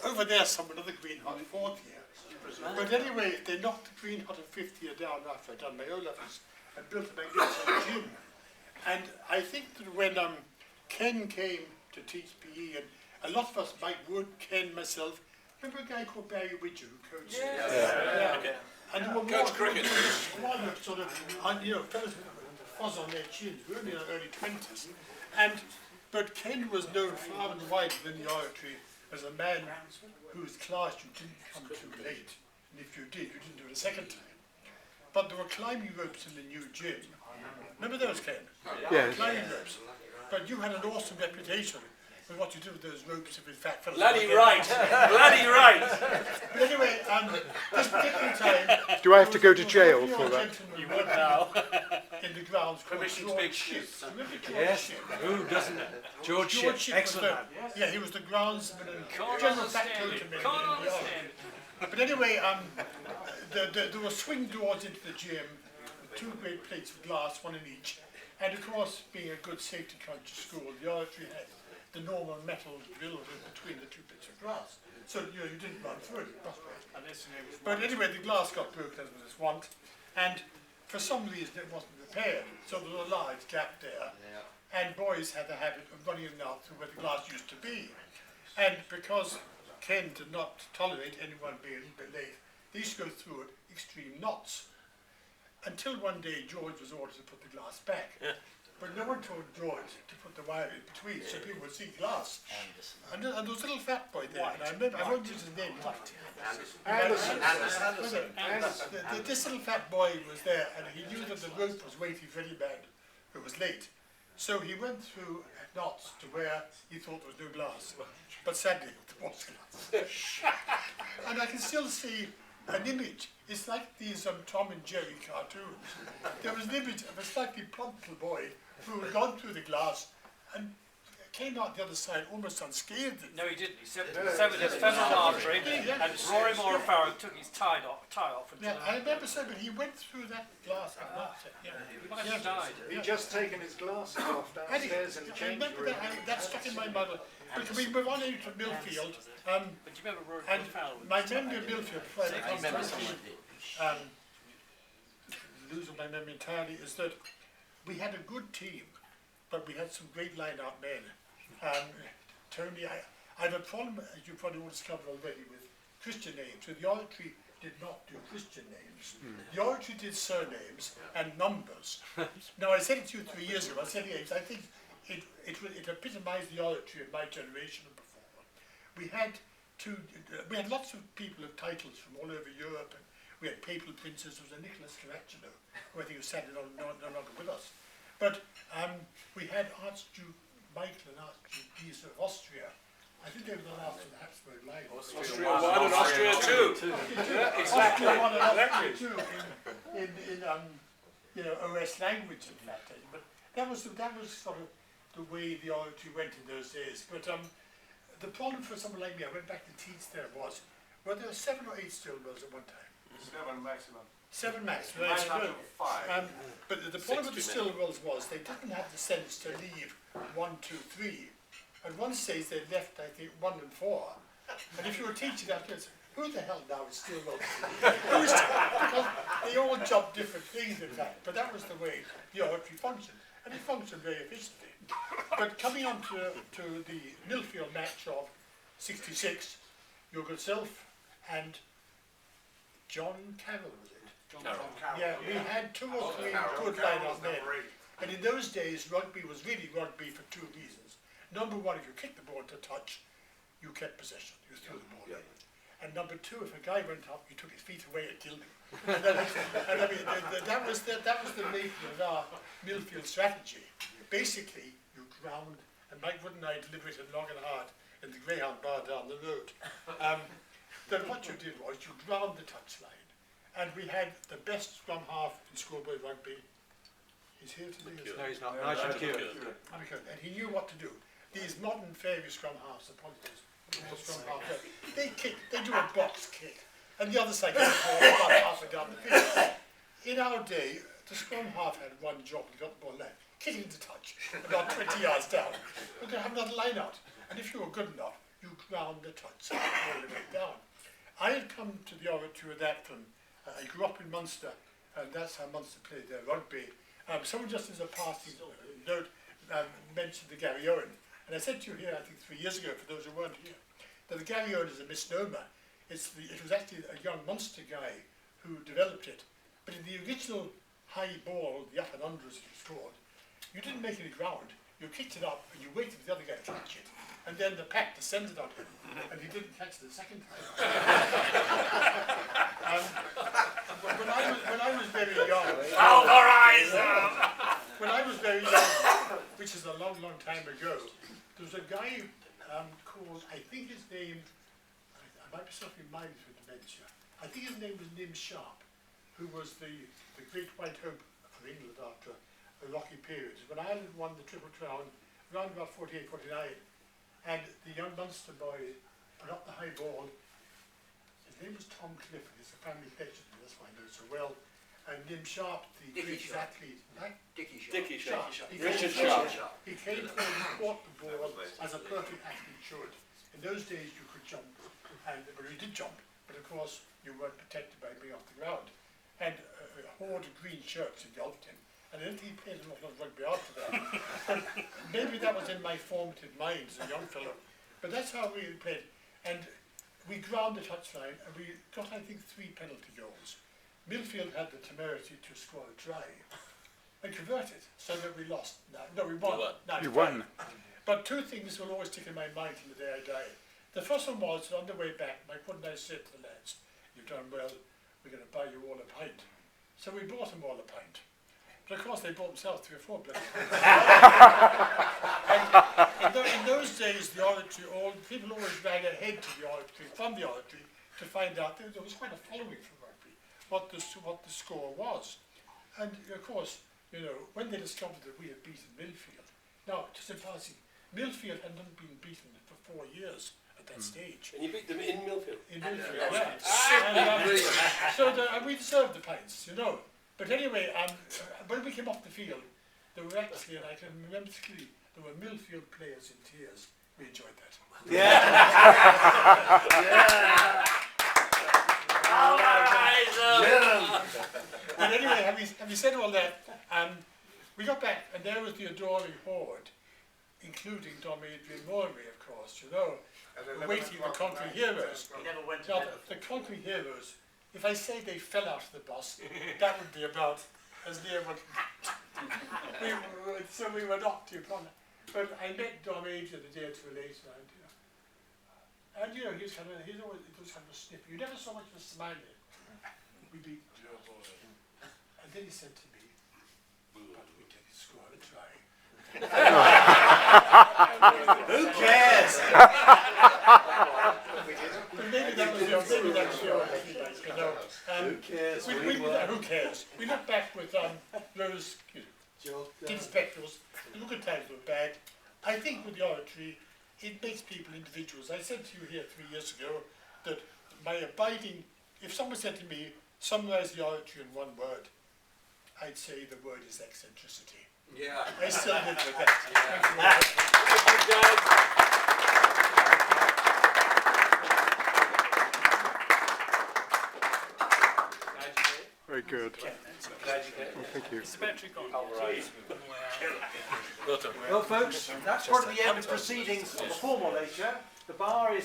over there somewhere, another green hot fourth year. But anyway, they knocked the green hot of fifth year down after I'd done my O-levels and built a magnificent gym. And I think that when Ken came to teach PE, and a lot of us, Mike Wood, Ken, myself, remember a guy called Barry Widger who coached? Yeah. And there were more cricket. Sort of, fellas with fuzz on their chins. We were only in our early 20s. But Ken was known far and wide within the Oratory as a man whose class you didn't come too late. And if you did, you didn't do it a second time. But there were climbing ropes in the new gym. Remember those, Ken? Yes. Climbing ropes. But you had an awesome reputation with what you did with those ropes if in fact fellas. Bloody right! Bloody right! But anyway, this particular time... Do I have to go to jail for that? You would now. In the grounds called Permission to make shifts. Yes, who doesn't? George Ship, excellent man. Yeah, he was the groundsman and general factotum in the Oratory. But anyway, there were swing doors into the gym, with two great plates of glass, one in each. And of course, being a good safety conscious school, the Oratory had the normal metal drill in between the two bits of glass. So you didn't run through it. But anyway, the glass got broken as was its wont, and for some reason it wasn't repaired. So there was a large gap there, and boys had the habit of running in and out through where the glass used to be. And because Ken did not tolerate anyone being a little bit late, they used to go through it extreme knots. Until one day George was ordered to put the glass back. But no one told George to put the wire in between so people would see glass. And there was a little fat boy there, and I remember, I won't use his name. Anderson. This little fat boy was there, and he knew that the rope was weighty very bad. It was late. So he went through knots to where he thought there was no glass. But sadly, there was glass. And I can still see an image. It's like these Tom and Jerry cartoons. There was an image of a slightly plump little boy who had gone through the glass and came out the other side almost unscathed. No, he didn't. He severed his femoral artery, and Rory Moore took his tie off. Yeah, I remember saying, but he went through that glass and that's it. He might have died. He'd just taken his glasses off downstairs in the change room. That stuck in my mind. But can we move on into Millfield? But do you remember Rory and Moore? my memory of Millfield, before I completely losing my memory entirely, is that we had a good team, but we had some great line-out men. Tony, I have a problem, as you probably all discovered already, with Christian names. So the Oratory did not do Christian names. The Oratory did surnames and numbers. Now, I said it to you 3 years ago. I said, yes, I think it epitomised the Oratory of my generation and before. We had lots of people of titles from all over Europe, and we had papal princes. There was a Nicholas Caracciolo, who I think was sadly no longer with us. But we had Archduke Michael and Archduke Guise of Austria. I think they were the last of the Habsburg line. Austria 1 and Austria 2. Yeah, exactly. Austria 1 and Austria 2 in OS language, in fact. But that was sort of the way the Oratory went in those days. But the problem for someone like me, I went back to teach there, was, well, there were 7 or 8 Stillwells at one time. 7 maximum. 7 maximum. But the problem with the Stillwells was they didn't have the sense to leave 1, 2, 3. At one stage they left, I think, 1 and 4. And if you were teaching afterwards, who the hell now is Stillwell? Because they all jumped different things, in fact. But that was the way the Oratory functioned. And it functioned very efficiently. But coming on to the Millfield match of '66, your good self and John Carroll, was it? John Carroll. Yeah, we had 2 or 3 good line-up men. And in those days, rugby was really rugby for 2 reasons. Number 1, if you kicked the ball to touch, you kept possession. You threw the ball in. And number 2, if a guy went up, you took his feet away and killed him. and I mean, that was the making of our Millfield strategy. Basically, you ground, and Mike Wood and I deliberated long and hard in the Greyhound bar down the road. Then what you did was you ground the touchline, and we had the best scrum half in schoolboy rugby. He's here today. No, he's not. Nigel Keogh. And he knew what to do. These modern fairy scrum halves, apologies, scrum half, they kick, they do a box kick, and the other side gets the ball about halfway down the field. In our day, the scrum half had one job, he got the ball left, kicking the touch, about 20 yards down. We're going to have another line out, and if you were good enough, you ground the tuts all the way down. I had come to the Oratory with that from, I grew up in Munster, and that's how Munster played their rugby. Someone just as a passing note mentioned the Gary Owen, and I said to you here, I think 3 years ago, for those who weren't here, that the Gary Owen is a misnomer. It was actually a young Munster guy who developed it, but in the original high ball, the up and unders he scored, you didn't make any ground, you kicked it up and you waited for the other guy to catch it, and then the pack descended on him, and he didn't catch it the second time. When I was very young, when I was very young, which is a long, long time ago, there was a guy called, I think his name, I might be suffering minds with dementia, I think his name was Nim Sharp, who was the great white hope for England after a rocky period. When Ireland won the Triple Crown, around about 48, 49, and the young Munster boy put up the high ball. His name was Tom Clifford, he's a family legend, that's why I know so well. And Nim Sharp, the great athlete, Dickie Sharp. Richard Sharp. He came forward and caught the ball as a perfect athlete should. In those days you could jump, and well, you did jump, but of course you weren't protected by being off the ground. And a horde of green shirts engulfed him. And I don't think he played an awful lot of rugby after that. But maybe that was in my formative mind as a young fellow. But that's how we played. And we ground the touchline, and we got, I think, 3 penalty goals. Millfield had the temerity to score a try and convert it, so that we lost. No, we won. You won. But 2 things will always stick in my mind till the day I die. The first one was, on the way back, my couldn't I said to the lads, "You've done well, we're going to buy you all a pint." So we bought them all a pint. But of course they bought themselves 3 or 4 bloody pints. And in those days, the Oratory, people always ran ahead to the Oratory, from the Oratory, to find out that there was quite a following for rugby, what the score was. And of course, you know, when they discovered that we had beaten Millfield, now, just in passing, Millfield had not been beaten for 4 years at that stage. And you beat them in Millfield? In Millfield, yeah. And we deserved the pints, you know. But anyway, when we came off the field, there were actually, and I can remember clearly, there were Millfield players in tears. We enjoyed that. And anyway, having said all that, we got back, and there was the adoring horde, including Dom Adrian Morley, of course, you know, awaiting the Conquering Heroes. Now, the Conquering Heroes, if I say they fell out of the bus, that would be about as near what so we were not too prominent. But I met Dom Adrian a day or 2 later, and you know, he's always kind of a snippy. You never saw much of a smile. We beat and then he said to me, "But we didn't score a try." Who cares? Maybe that was your you know. Who cares? Who cares? We look back with those tin spectacles. The good times were bad. I think with the Oratory, it makes people individuals. I said to you here 3 years ago that my abiding, if someone said to me, "Summarize the Oratory in 1 word," I'd say the word is eccentricity. Yeah. I still live with that. Thank you very much. Very good. Well, thank you. Well, folks, that's part of the end of proceedings of the formal nature. The bar is